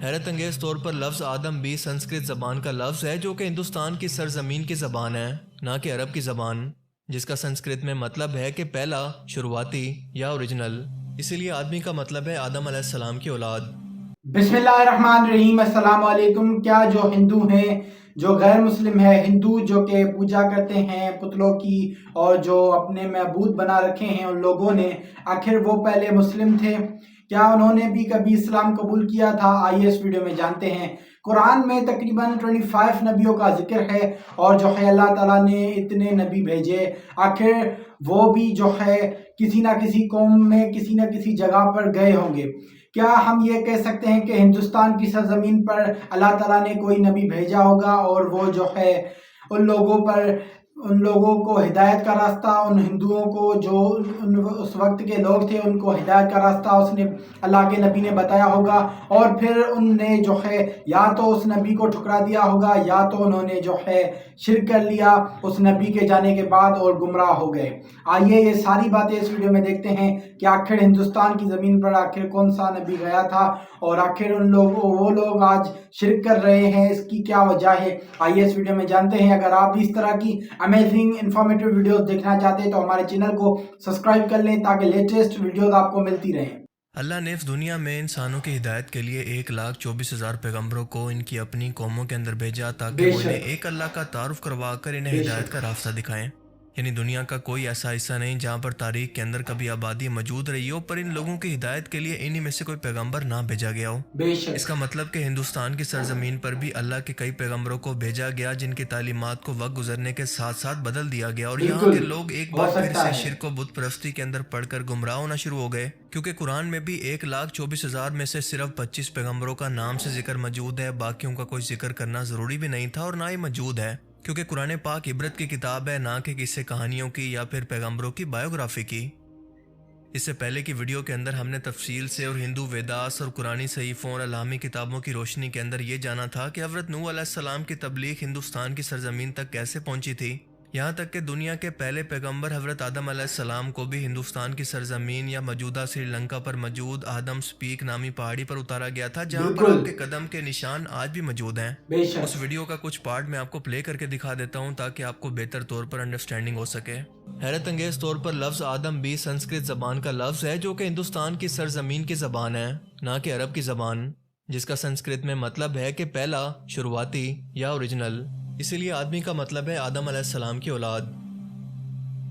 حیرت انگیز طور پر لفظ آدم بھی سنسکرت زبان کا لفظ ہے جو کہ ہندوستان کی سرزمین کی زبان ہے، نہ کہ عرب کی زبان، جس کا سنسکرت میں مطلب ہے کہ پہلا، شروعاتی یا اوریجنل۔ اسی لیے آدمی کا مطلب ہے آدم علیہ السلام کی اولاد۔ بسم اللہ الرحمن الرحیم۔ السلام علیکم۔ کیا جو ہندو ہیں، جو غیر مسلم ہے، ہندو جو کہ پوجا کرتے ہیں پتلوں کی اور جو اپنے معبود بنا رکھے ہیں، ان لوگوں نے آخر وہ پہلے مسلم تھے؟ کیا انہوں نے بھی کبھی اسلام قبول کیا تھا؟ آئیے اس ویڈیو میں جانتے ہیں۔ قرآن میں تقریباً 25 نبیوں کا ذکر ہے، اور جو ہے اللہ تعالیٰ نے اتنے نبی بھیجے، آخر وہ بھی جو ہے کسی نہ کسی قوم میں کسی نہ کسی جگہ پر گئے ہوں گے۔ کیا ہم یہ کہہ سکتے ہیں کہ ہندوستان کی سرزمین پر اللہ تعالیٰ نے کوئی نبی بھیجا ہوگا اور وہ جو ہے ان لوگوں کو ہدایت کا راستہ، ان ہندوؤں کو جو اس وقت کے لوگ تھے ان کو ہدایت کا راستہ اس نے اللہ کے نبی نے بتایا ہوگا، اور پھر ان نے جو ہے یا تو اس نبی کو ٹھکرا دیا ہوگا یا تو انہوں نے جو ہے شرک کر لیا اس نبی کے جانے کے بعد اور گمراہ ہو گئے۔ آئیے یہ ساری باتیں اس ویڈیو میں دیکھتے ہیں کہ آخر ہندوستان کی زمین پر آخر کون سا نبی گیا تھا، اور آخر وہ لوگ آج شرک کر رہے ہیں، اس کی کیا وجہ ہے۔ آئیے اس ویڈیو میں جانتے ہیں۔ اگر آپ بھی اس طرح کی امیزنگ انفارمیٹیو ویڈیوز دیکھنا چاہتے ہیں تو ہمارے چینل کو سبسکرائب کر لیں تاکہ لیٹسٹ ویڈیوز آپ کو ملتی رہیں۔ اللہ نے اس دنیا میں انسانوں کی ہدایت کے لیے 1,24,000 پیغمبروں کو ان کی اپنی قوموں کے اندر بھیجا تاکہ وہ انہیں ایک اللہ کا تعارف کروا کر انہیں ہدایت کا راستہ دکھائیں۔ یعنی دنیا کا کوئی ایسا حصہ نہیں جہاں پر تاریخ کے اندر کبھی آبادی موجود رہی ہو پر ان لوگوں کی ہدایت کے لیے انہی میں سے کوئی پیغمبر نہ بھیجا گیا ہو۔ اس کا مطلب کہ ہندوستان کی سرزمین پر بھی اللہ کے کئی پیغمبروں کو بھیجا گیا جن کی تعلیمات کو وقت گزرنے کے ساتھ ساتھ بدل دیا گیا، اور یہاں کے لوگ ایک بار پھر سے شرک و بت پرستی کے اندر پڑھ کر گمراہ ہونا شروع ہو گئے، کیونکہ قرآن میں بھی 1,24,000 میں سے صرف 25 پیغمبروں کا نام سے ذکر موجود ہے، باقیوں کا کوئی ذکر کرنا ضروری بھی نہیں تھا اور نہ ہی موجود ہے، کیونکہ قرآن پاک عبرت کی کتاب ہے، نہ کہ قصے کہانیوں کی یا پھر پیغمبروں کی بائیوگرافی کی۔ اس سے پہلے کی ویڈیو کے اندر ہم نے تفصیل سے اور ہندو ویداس اور قرآنی صحیفوں اور الہامی کتابوں کی روشنی کے اندر یہ جانا تھا کہ حضرت نوح علیہ السلام کی تبلیغ ہندوستان کی سرزمین تک کیسے پہنچی تھی، یہاں تک کہ دنیا کے پہلے پیغمبر حضرت آدم علیہ السلام کو بھی ہندوستان کی سرزمین یا موجودہ سری لنکا پر موجود آدم سپیک نامی پہاڑی پر اتارا گیا تھا، جہاں پر آپ کے قدم کے نشان آج بھی موجود ہیں۔ اس ویڈیو کا کچھ پارٹ میں آپ کو پلے کر کے دکھا دیتا ہوں تاکہ آپ کو بہتر طور پر انڈرسٹینڈنگ ہو سکے۔ حیرت انگیز طور پر لفظ آدم بھی سنسکرت زبان کا لفظ ہے جو کہ ہندوستان کی سرزمین کی زبان ہے، نہ کہ عرب کی زبان، جس کا سنسکرت میں مطلب ہے کہ پہلا، شروعاتی یا اوریجنل۔ اسی لیے آدمی کا مطلب ہے آدم علیہ السلام کی اولاد،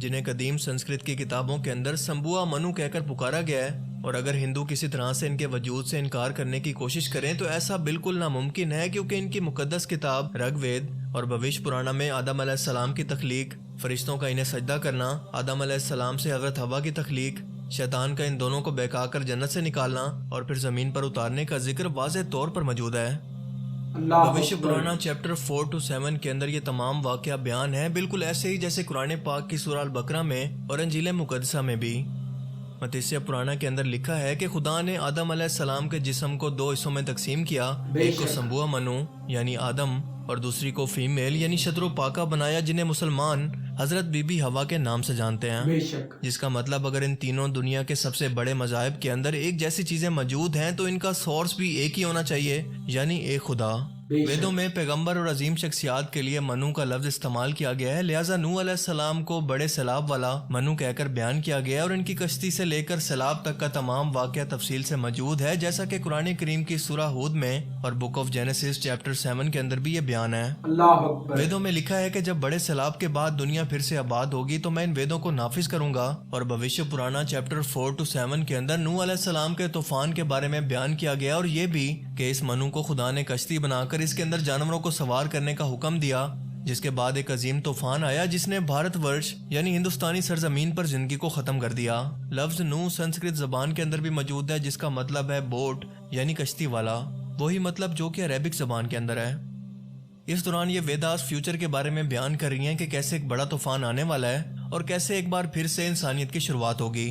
جنہیں قدیم سنسکرت کی کتابوں کے اندر سمبوا منو کہہ کر پکارا گیا ہے، اور اگر ہندو کسی طرح سے ان کے وجود سے انکار کرنے کی کوشش کریں تو ایسا بالکل ناممکن ہے، کیونکہ ان کی مقدس کتاب رگ وید اور بھوش پرانا میں آدم علیہ السلام کی تخلیق، فرشتوں کا انہیں سجدہ کرنا، آدم علیہ السلام سے حضرت حوا کی تخلیق، شیطان کا ان دونوں کو بہکا کر جنت سے نکالنا اور پھر زمین پر اتارنے کا ذکر واضح طور پر موجود ہے۔ بھوش پرانا چیپٹر 4 سے 7 کے اندر یہ تمام واقعہ بیان ہے، بالکل ایسے ہی جیسے قرآن پاک کی سورہ البقرہ میں اور انجیل مقدسہ میں بھی۔ متیسیہ پرانا کے اندر لکھا ہے کہ خدا نے آدم علیہ السلام کے جسم کو 2 حصوں میں تقسیم کیا، ایک کو سمبوا منو یعنی آدم اور دوسری کو فیمیل یعنی شتر و پاکا بنایا، جنہیں مسلمان حضرت بی بی حوا کے نام سے جانتے ہیں، جس کا مطلب اگر ان تینوں دنیا کے سب سے بڑے مذاہب کے اندر ایک جیسی چیزیں موجود ہیں تو ان کا سورس بھی ایک ہی ہونا چاہیے، یعنی ایک خدا۔ ویدوں میں پیغمبر اور عظیم شخصیات کے لیے منو کا لفظ استعمال کیا گیا ہے، لہٰذا نوح علیہ السلام کو بڑے سیلاب والا منو کہہ کر بیان کیا گیا ہے، اور ان کی کشتی سے لے کر سیلاب تک کا تمام واقعہ تفصیل سے موجود ہے، جیسا کہ قرآن کریم کی سورہ ہود میں اور بک آف جینیسس چیپٹر 7 کے اندر بھی یہ بیان ہے۔ ویدوں میں لکھا ہے کہ جب بڑے سیلاب کے بعد دنیا پھر سے آباد ہوگی تو میں ان ویدوں کو نافذ کروں گا، اور بھوش پرانا چیپٹر 4 سے 7 کے اندر نوح علیہ السلام کے طوفان کے بارے میں بیان کیا گیا، اور یہ بھی کہ اس منو کو خدا نے کشتی بنا کر اس کے اندر جانوروں کو سوار کرنے کا حکم دیا، جس کے بعد ایک عظیم طوفان آیا جس نے بھارت ورش یعنی ہندوستانی سرزمین پر زندگی کو ختم کر دیا۔ لفظ نوح سنسکرت زبان کے اندر بھی موجود ہے، جس کا مطلب ہے بوٹ یعنی کشتی والا، وہی مطلب جو کہ عربک زبان کے اندر ہے۔ اس دوران یہ ویداس فیوچر کے بارے میں بیان کر رہی ہیں کہ کیسے ایک بڑا طوفان آنے والا ہے اور کیسے ایک بار پھر سے انسانیت کی شروعات ہوگی۔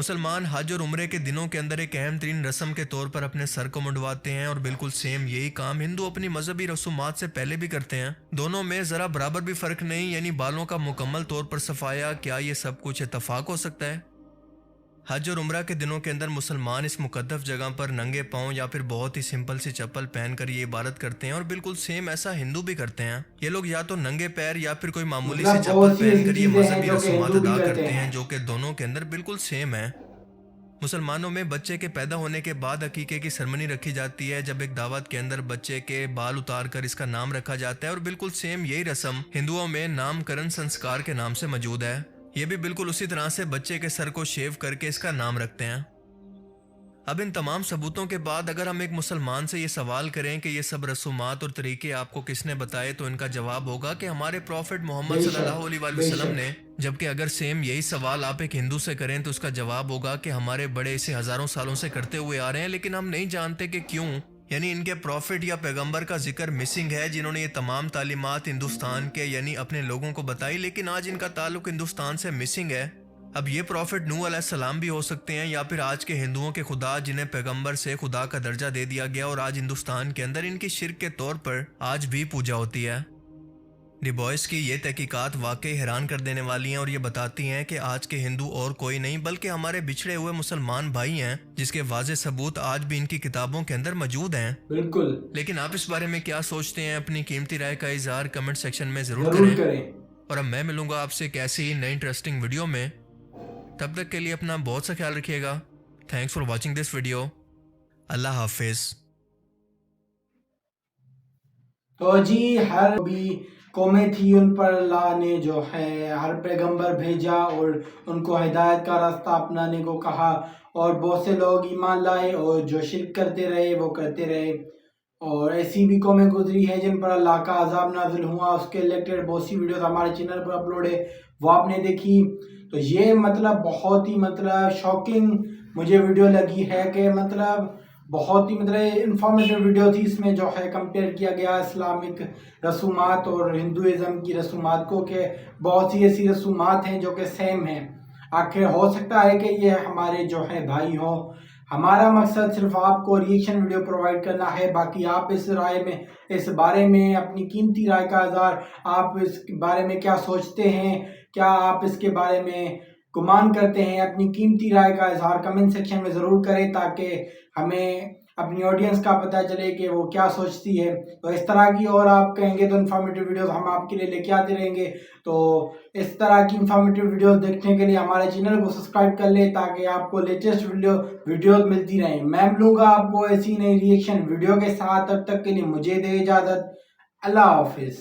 مسلمان حج اور عمرے کے دنوں کے اندر ایک اہم ترین رسم کے طور پر اپنے سر کو منڈواتے ہیں، اور بالکل سیم یہی کام ہندو اپنی مذہبی رسومات سے پہلے بھی کرتے ہیں۔ دونوں میں ذرا برابر بھی فرق نہیں، یعنی بالوں کا مکمل طور پر صفایا۔ کیا یہ سب کچھ اتفاق ہو سکتا ہے؟ حج اور عمرہ کے دنوں کے اندر مسلمان اس مقدس جگہ پر ننگے پاؤں یا پھر بہت ہی سمپل سی چپل پہن کر یہ عبادت کرتے ہیں، اور بالکل سیم ایسا ہندو بھی کرتے ہیں۔ یہ لوگ یا تو ننگے پیر یا پھر کوئی معمولی سی چپل بہت سی پہن ایسی کر یہ چیزیں ہیں مذہبی جو کہ رسومات ہندو بھی ادا کرتے کرتے ہیں، ہیں۔ جو کہ دونوں کے اندر بالکل سیم ہے۔ مسلمانوں میں بچے کے پیدا ہونے کے بعد عقیقے کی سرمنی رکھی جاتی ہے، جب ایک دعوت کے اندر بچے کے بال اتار کر اس کا نام رکھا جاتا ہے، اور بالکل سیم یہی رسم ہندوؤں میں نام کرن سنسکار کے نام سے موجود ہے۔ یہ بھی بالکل اسی طرح سے بچے کے سر کو شیو کر کے اس کا نام رکھتے ہیں۔ اب ان تمام ثبوتوں کے بعد اگر ہم ایک مسلمان سے یہ سوال کریں کہ یہ سب رسومات اور طریقے آپ کو کس نے بتائے، تو ان کا جواب ہوگا کہ ہمارے پروفٹ محمد صلی اللہ علیہ وآلہ وسلم نے۔ جبکہ اگر سیم یہی سوال آپ ایک ہندو سے کریں تو اس کا جواب ہوگا کہ ہمارے بڑے اسے ہزاروں سالوں سے کرتے ہوئے آ رہے ہیں، لیکن ہم نہیں جانتے کہ کیوں۔ یعنی ان کے پروفٹ یا پیغمبر کا ذکر مسنگ ہے، جنہوں نے یہ تمام تعلیمات ہندوستان کے یعنی اپنے لوگوں کو بتائی، لیکن آج ان کا تعلق ہندوستان سے مسنگ ہے۔ اب یہ پروفٹ نوح علیہ السلام بھی ہو سکتے ہیں، یا پھر آج کے ہندوؤں کے خدا جنہیں پیغمبر سے خدا کا درجہ دے دیا گیا، اور آج ہندوستان کے اندر ان کی شرک کے طور پر آج بھی پوجا ہوتی ہے۔ ڈی بوائس کی یہ تحقیقات واقعی حیران کر دینے والی ہیں، اور یہ بتاتی ہیں کہ آج کے ہندو اور کوئی نہیں بلکہ ہمارے بچھڑے ہوئے مسلمان بھائی ہیں، جس کے واضح ثبوت آج بھی ان کی کتابوں کے اندر موجود ہیں۔ بالکل۔ لیکن آپ اس بارے میں کیا سوچتے ہیں؟ اپنی قیمتی رائے کا اظہار کمنٹ سیکشن میں ضرور کریں۔ اور اب میں ملوں گا آپ سے ایک ایسی ہی نئی انٹرسٹنگ ویڈیو میں۔ تب تک کے لیے اپنا بہت سا خیال رکھیے گا۔ Thanks for watching this video. اللہ حافظ۔ تو جی ہر بھی قومیں تھی، ان پر اللہ نے جو ہے ہر پیغمبر بھیجا اور ان کو ہدایت کا راستہ اپنانے کو کہا، اور بہت سے لوگ ایمان لائے اور جو شرک کرتے رہے وہ کرتے رہے، اور ایسی بھی قومیں گزری ہیں جن پر اللہ کا عذاب نازل ہوا۔ اس کے ریلیٹڈ بہت سی ویڈیوز ہمارے چینل پر اپلوڈ ہے، وہ آپ نے دیکھی۔ تو یہ بہت ہی شاکنگ مجھے ویڈیو لگی ہے کہ بہت ہی انفارمیٹیو ویڈیو تھی۔ اس میں جو ہے کمپیئر کیا گیا اسلامک رسومات اور ہندوازم کی رسومات کو، کہ بہت سی ایسی رسومات ہیں جو کہ سیم ہیں۔ آخر ہو سکتا ہے کہ یہ ہمارے جو ہے بھائی ہوں۔ ہمارا مقصد صرف آپ کو ریئیکشن ویڈیو پرووائڈ کرنا ہے، باقی آپ اس بارے میں اپنی قیمتی رائے کا اظہار، آپ اس بارے میں کیا سوچتے ہیں، کیا آپ اس کے بارے میں گمان کرتے ہیں، اپنی قیمتی رائے کا اظہار کمنٹ سیکشن میں ضرور کریں، تاکہ ہمیں اپنی آڈینس کا پتہ چلے کہ وہ کیا سوچتی ہے۔ تو اس طرح کی اور آپ کہیں گے تو انفارمیٹیو ویڈیوز ہم آپ کے لیے لے کے آتے رہیں گے۔ تو اس طرح کی انفارمیٹیو ویڈیوز دیکھنے کے لیے ہمارے چینل کو سبسکرائب کر لیں، تاکہ آپ کو لیٹسٹ ویڈیوز ملتی رہیں۔ میں ملوں گا آپ کو ایسی نئی ریئیکشن ویڈیو کے ساتھ، تب تک کے لیے مجھے دے اجازت۔ اللہ حافظ۔